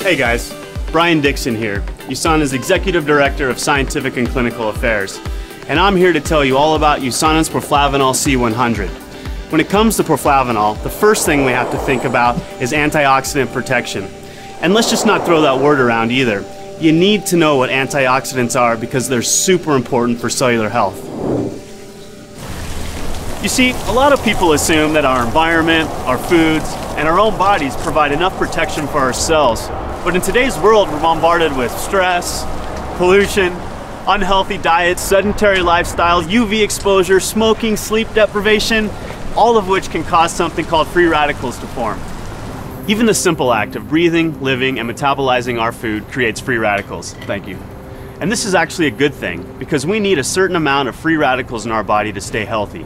Hey guys, Brian Dixon here, USANA's Executive Director of Scientific and Clinical Affairs, and I'm here to tell you all about USANA's Proflavanol C100. When it comes to Proflavanol, the first thing we have to think about is antioxidant protection. And let's just not throw that word around either. You need to know what antioxidants are because they're super important for cellular health. You see, a lot of people assume that our environment, our foods, and our own bodies provide enough protection for our cells. But in today's world, we're bombarded with stress, pollution, unhealthy diets, sedentary lifestyle, UV exposure, smoking, sleep deprivation, all of which can cause something called free radicals to form. Even the simple act of breathing, living, and metabolizing our food creates free radicals. Thank you. And this is actually a good thing because we need a certain amount of free radicals in our body to stay healthy.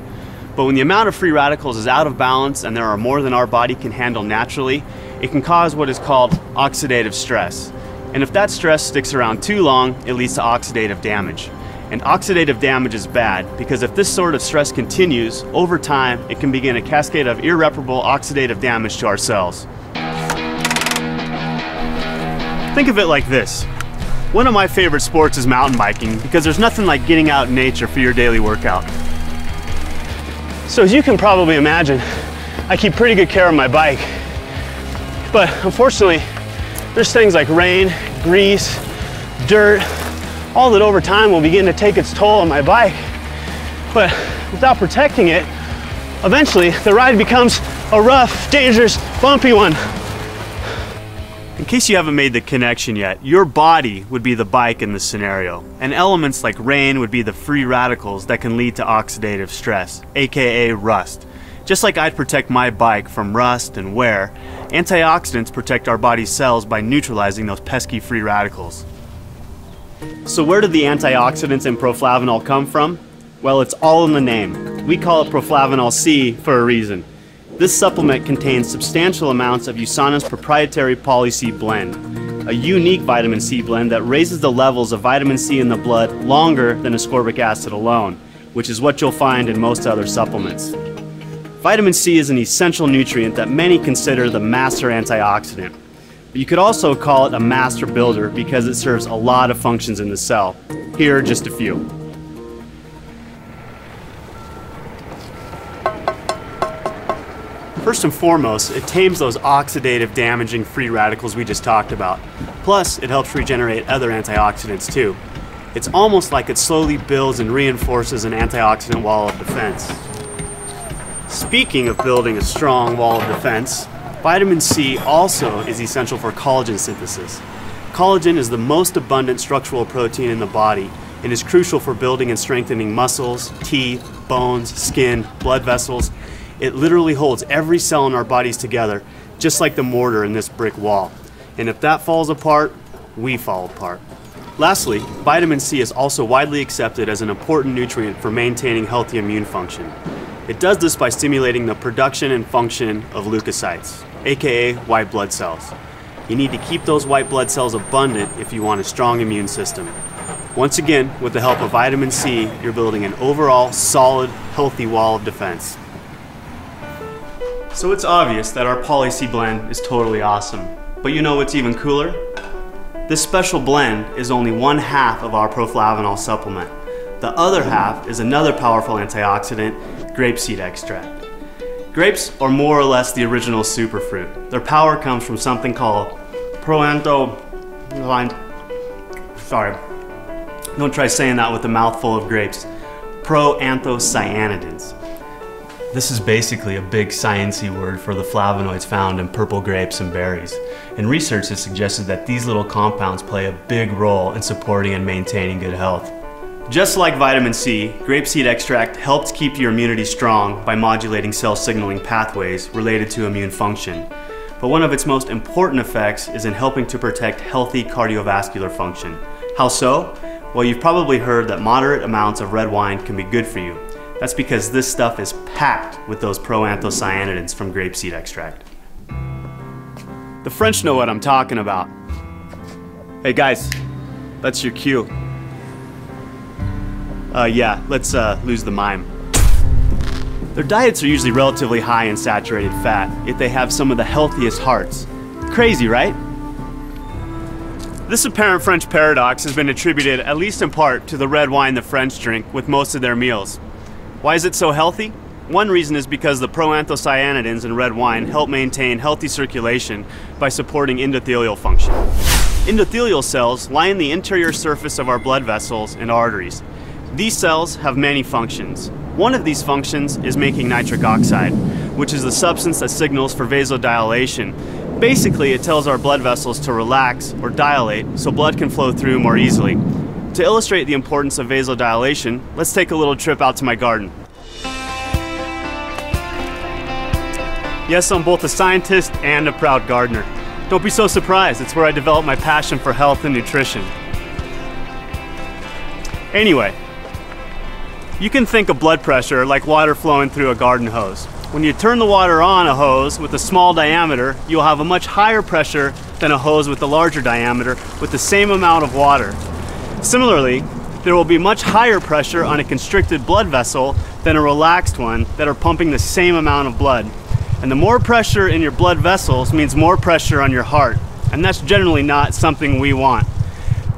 But when the amount of free radicals is out of balance and there are more than our body can handle naturally, it can cause what is called oxidative stress. And if that stress sticks around too long, it leads to oxidative damage. And oxidative damage is bad because if this sort of stress continues, over time, it can begin a cascade of irreparable oxidative damage to our cells. Think of it like this. One of my favorite sports is mountain biking because there's nothing like getting out in nature for your daily workout. So as you can probably imagine, I keep pretty good care of my bike. But unfortunately, there's things like rain, grease, dirt, all that over time will begin to take its toll on my bike. But without protecting it, eventually the ride becomes a rough, dangerous, bumpy one. In case you haven't made the connection yet, your body would be the bike in this scenario, and elements like rain would be the free radicals that can lead to oxidative stress, aka rust. Just like I'd protect my bike from rust and wear, antioxidants protect our body's cells by neutralizing those pesky free radicals. So where did the antioxidants in Proflavanol come from? Well, it's all in the name. We call it Proflavanol C for a reason. This supplement contains substantial amounts of USANA's proprietary Poly-C blend, a unique vitamin C blend that raises the levels of vitamin C in the blood longer than ascorbic acid alone, which is what you'll find in most other supplements. Vitamin C is an essential nutrient that many consider the master antioxidant. But you could also call it a master builder because it serves a lot of functions in the cell. Here are just a few. First and foremost, it tames those oxidative damaging free radicals we just talked about. Plus, it helps regenerate other antioxidants too. It's almost like it slowly builds and reinforces an antioxidant wall of defense. Speaking of building a strong wall of defense, vitamin C also is essential for collagen synthesis. Collagen is the most abundant structural protein in the body and is crucial for building and strengthening muscles, teeth, bones, skin, blood vessels. It literally holds every cell in our bodies together, just like the mortar in this brick wall. And if that falls apart, we fall apart. Lastly, vitamin C is also widely accepted as an important nutrient for maintaining healthy immune function. It does this by stimulating the production and function of leukocytes, aka white blood cells. You need to keep those white blood cells abundant if you want a strong immune system. Once again, with the help of vitamin C, you're building an overall solid, healthy wall of defense. So it's obvious that our Poly-C blend is totally awesome. But you know what's even cooler? This special blend is only one half of our Proflavanol supplement. The other half is another powerful antioxidant, grapeseed extract. Grapes are more or less the original superfruit. Their power comes from something called sorry, don't try saying that with a mouthful of grapes. Proanthocyanidins. This is basically a big sciencey word for the flavonoids found in purple grapes and berries. And research has suggested that these little compounds play a big role in supporting and maintaining good health. Just like vitamin C, grapeseed extract helps keep your immunity strong by modulating cell signaling pathways related to immune function. But one of its most important effects is in helping to protect healthy cardiovascular function. How so? Well, you've probably heard that moderate amounts of red wine can be good for you. That's because this stuff is packed with those proanthocyanidins from grapeseed extract. The French know what I'm talking about. Hey guys, that's your cue. Yeah, let's lose the mime. Their diets are usually relatively high in saturated fat, yet they have some of the healthiest hearts. Crazy, right? This apparent French paradox has been attributed, at least in part, to the red wine the French drink with most of their meals. Why is it so healthy? One reason is because the proanthocyanidins in red wine help maintain healthy circulation by supporting endothelial function. Endothelial cells lie in the interior surface of our blood vessels and arteries. These cells have many functions. One of these functions is making nitric oxide, which is the substance that signals for vasodilation. Basically, it tells our blood vessels to relax or dilate so blood can flow through more easily. To illustrate the importance of vasodilation, let's take a little trip out to my garden. Yes, I'm both a scientist and a proud gardener. Don't be so surprised, it's where I developed my passion for health and nutrition. Anyway, you can think of blood pressure like water flowing through a garden hose. When you turn the water on a hose with a small diameter, you'll have a much higher pressure than a hose with a larger diameter with the same amount of water. Similarly, there will be much higher pressure on a constricted blood vessel than a relaxed one that are pumping the same amount of blood. And the more pressure in your blood vessels means more pressure on your heart, and that's generally not something we want.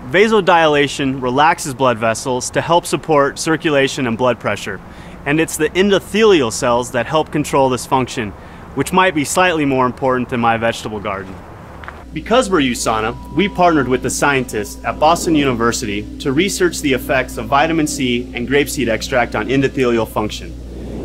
Vasodilation relaxes blood vessels to help support circulation and blood pressure, and it's the endothelial cells that help control this function, which might be slightly more important than my vegetable garden. Because we're USANA, we partnered with the scientists at Boston University to research the effects of vitamin C and grapeseed extract on endothelial function.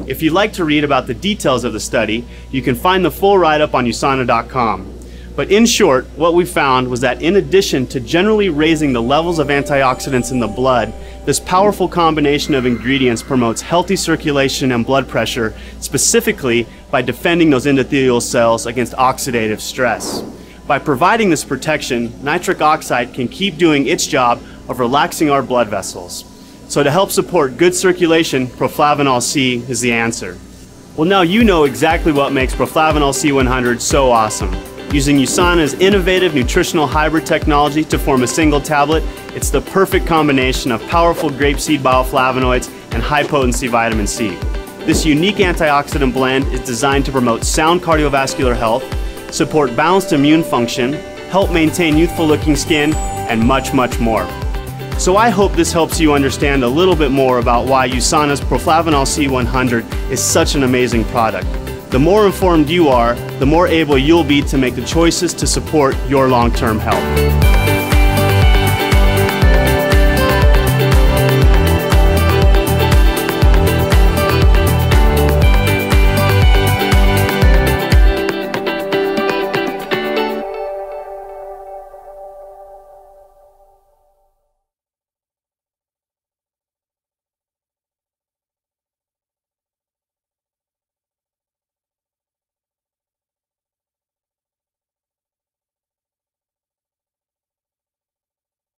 If you'd like to read about the details of the study, you can find the full write-up on usana.com. But in short, what we found was that in addition to generally raising the levels of antioxidants in the blood, this powerful combination of ingredients promotes healthy circulation and blood pressure, specifically by defending those endothelial cells against oxidative stress. By providing this protection, nitric oxide can keep doing its job of relaxing our blood vessels. So to help support good circulation, Proflavanol C is the answer. Well, now you know exactly what makes Proflavanol C100 so awesome. Using USANA's innovative nutritional hybrid technology to form a single tablet, it's the perfect combination of powerful grapeseed bioflavonoids and high-potency vitamin C. This unique antioxidant blend is designed to promote sound cardiovascular health, support balanced immune function, help maintain youthful-looking skin, and much, much more. So I hope this helps you understand a little bit more about why USANA's Proflavanol C100 is such an amazing product. The more informed you are, the more able you'll be to make the choices to support your long-term health.